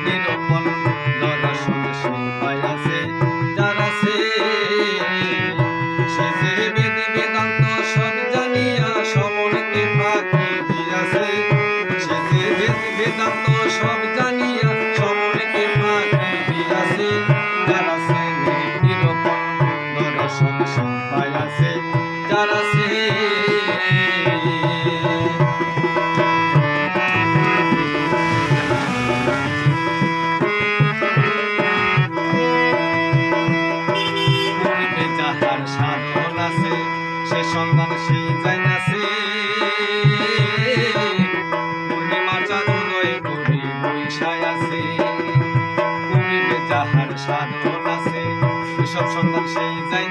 নিরূপণ দর্শন সবাই আছে যার আছে সে যে বেদ বেদান্ত সব জানিয়া সমরকে ফাঁকি দিয়াছে সে যে বেদ বেদান্ত সব জানিয়া সমরকে ফাঁকি দিয়াছে যার আছে নিরূপণ দর্শন সবাই আছে যার আছে সাধন আছে সে সন্ধান সেই যাইতাছে পূর্ণিমার চাঁদ উদয় করি বৈশায় আছে পূর্বে যাহার সাধন আছে সব সন্ধান সেই যাই